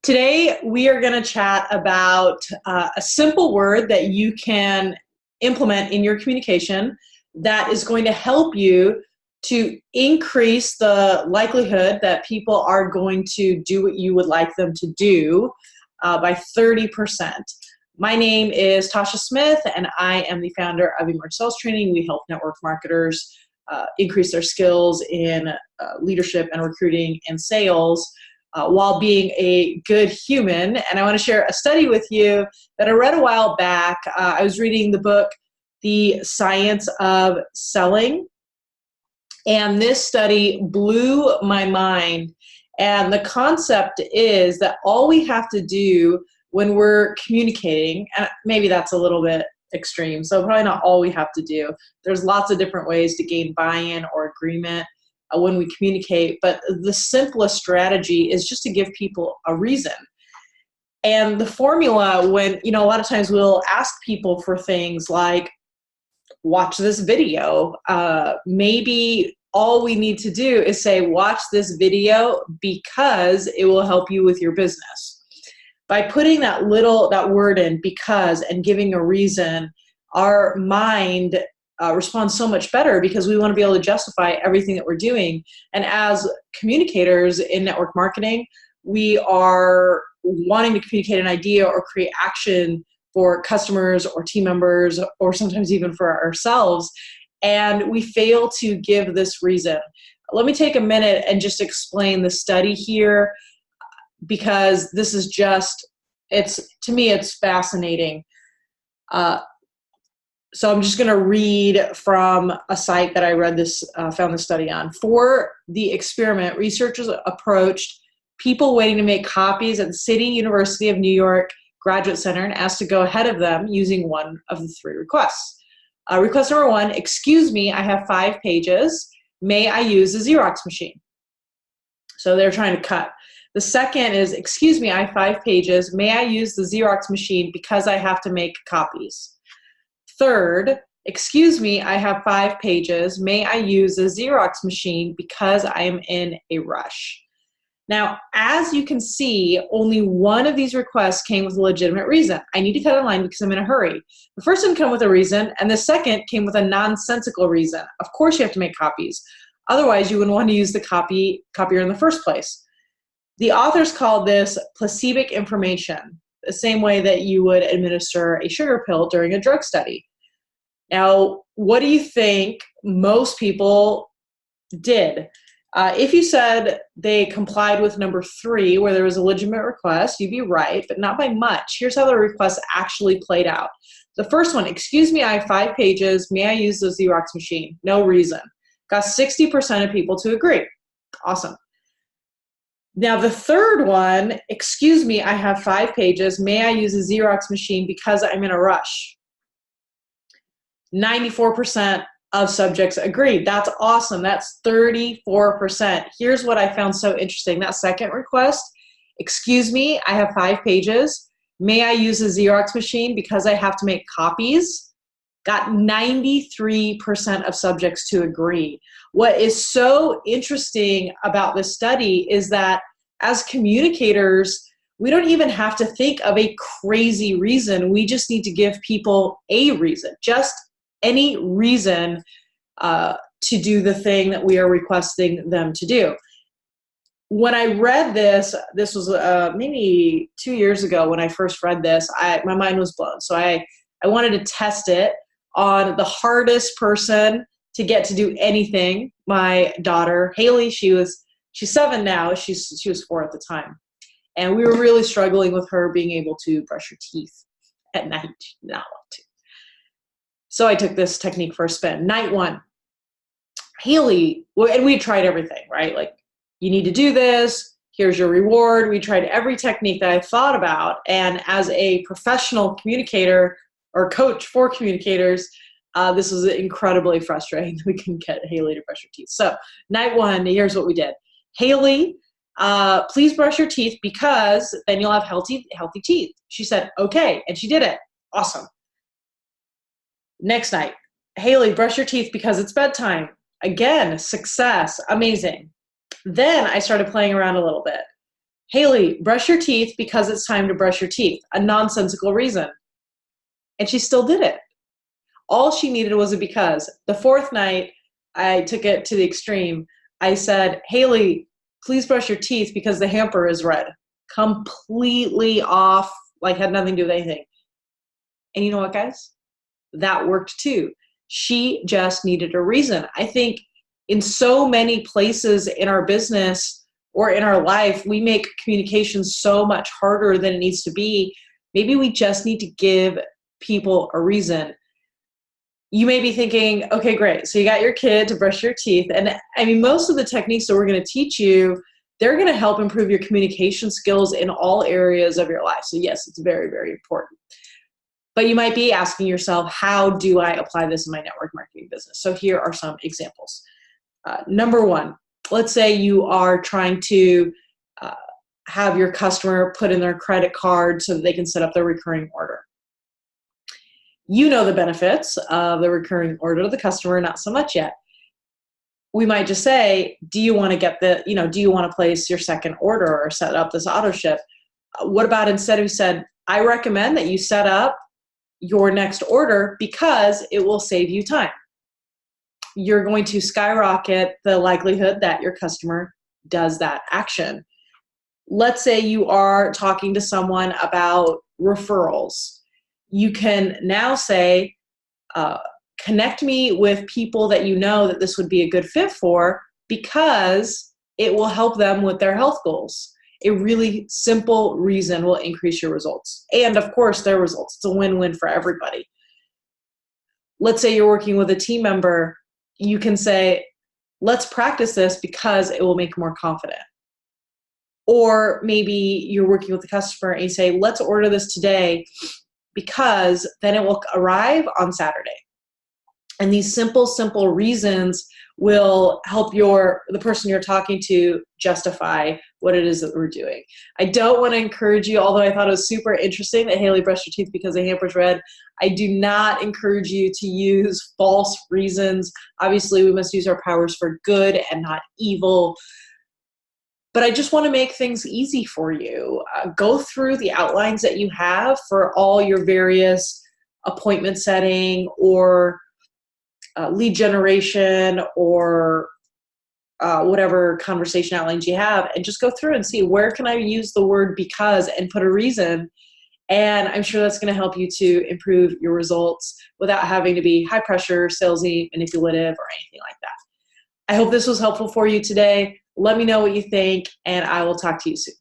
Today, we are going to chat about a simple word that you can implement in your communication that is going to help you to increase the likelihood that people are going to do what you would like them to do by 30%. My name is Tasha Smith, and I am the founder of Emerge Sales Training. We help network marketers increase their skills in leadership and recruiting and sales while being a good human. And I want to share a study with you that I read a while back. I was reading the book, The Science of Selling, and this study blew my mind. And the concept is that all we have to do when we're communicating, and maybe that's a little bit extreme, so probably not all we have to do. There's lots of different ways to gain buy-in or agreement when we communicate, but the simplest strategy is just to give people a reason. And the formula, when, a lot of times we'll ask people for things like, watch this video. Maybe all we need to do is say, watch this video because it will help you with your business. By putting that word in, because, and giving a reason, our mind responds so much better because we want to be able to justify everything that we're doing. And as communicators in network marketing, we are wanting to communicate an idea or create action for customers or team members, or sometimes even for ourselves, and we fail to give this reason. Let me take a minute and just explain the study here, because this is to me, it's fascinating. So I'm just going to read from a site that I found this study on. For the experiment, researchers approached people waiting to make copies at the City University of New York Graduate Center and asked to go ahead of them using one of the three requests. Request number one, excuse me, I have 5 pages. May I use the Xerox machine? So they're trying to cut. The second is, excuse me, I have 5 pages. May I use the Xerox machine because I have to make copies? Third, excuse me, I have 5 pages. May I use the Xerox machine because I am in a rush? Now, as you can see, only one of these requests came with a legitimate reason. I need to cut a line because I'm in a hurry. The first didn't come with a reason, and the second came with a nonsensical reason. Of course you have to make copies. Otherwise, you wouldn't want to use the copier in the first place. The authors called this placebo information, the same way that you would administer a sugar pill during a drug study. Now, what do you think most people did? If you said they complied with number 3, where there was a legitimate request, you'd be right, but not by much. Here's how the request actually played out. The first one, excuse me, I have 5 pages. May I use the Xerox machine? No reason. Got 60% of people to agree. Awesome. Now, the third one, excuse me, I have 5 pages. May I use the Xerox machine because I'm in a rush? 94% of subjects agreed. That's awesome. That's 34%. Here's what I found so interesting. That second request, excuse me, I have 5 pages. May I use the Xerox machine because I have to make copies? Got 93% of subjects to agree. What is so interesting about this study is that as communicators, we don't even have to think of a crazy reason. We just need to give people a reason, just any reason to do the thing that we are requesting them to do. When I read this was maybe 2 years ago when I first read this, my mind was blown. So I wanted to test it on the hardest person to get to do anything. My daughter, Haley, she's 7 now. She was 4 at the time. And we were really struggling with her being able to brush her teeth at night. She did not want to. So I took this technique for a spin. Night 1, Haley, and we tried everything, right? Like, you need to do this. Here's your reward. We tried every technique that I thought about. And as a professional communicator or coach for communicators, this was incredibly frustrating. We couldn't get Haley to brush her teeth. So night 1, here's what we did. Haley, please brush your teeth because then you'll have healthy teeth. She said, okay. And she did it. Awesome. Next night, Haley, brush your teeth because it's bedtime. Again, success, amazing. Then I started playing around a little bit. Haley, brush your teeth because it's time to brush your teeth. A nonsensical reason. And she still did it. All she needed was a because. The fourth night, I took it to the extreme. I said, Haley, please brush your teeth because the hamper is red. Completely off, like had nothing to do with anything. And you know what, guys? That worked too. She just needed a reason. I think in so many places in our business or in our life, we make communication so much harder than it needs to be. Maybe we just need to give people a reason. You may be thinking, okay, great. So you got your kid to brush your teeth. And I mean, most of the techniques that we're going to teach you, they're going to help improve your communication skills in all areas of your life. So yes, it's very, very important. But you might be asking yourself, how do I apply this in my network marketing business? So here are some examples. Number one, let's say you are trying to have your customer put in their credit card so that they can set up their recurring order. You know the benefits of the recurring order, the customer, not so much yet. We might just say, do you want to do you want to place your second order or set up this auto ship? What about instead of you said, I recommend that you set up your next order because it will save you time. You're going to skyrocket the likelihood that your customer does that action. Let's say you are talking to someone about referrals. You can now say, connect me with people that you know that this would be a good fit for because it will help them with their health goals. A really simple reason will increase your results. And of course, their results. It's a win-win for everybody. Let's say you're working with a team member. You can say, let's practice this because it will make you more confident. Or maybe you're working with the customer and you say, let's order this today because then it will arrive on Saturday. And these simple reasons will help the person you're talking to justify what it is that we're doing. I don't want to encourage you, although I thought it was super interesting that Haley brushed her teeth because the hamper's red. I do not encourage you to use false reasons. Obviously, we must use our powers for good and not evil. But I just want to make things easy for you. Go through the outlines that you have for all your various appointment setting or lead generation or whatever conversation outlines you have, and just go through and see where can I use the word because and put a reason. And I'm sure that's going to help you to improve your results without having to be high pressure, salesy, manipulative, or anything like that. I hope this was helpful for you today. Let me know what you think, and I will talk to you soon.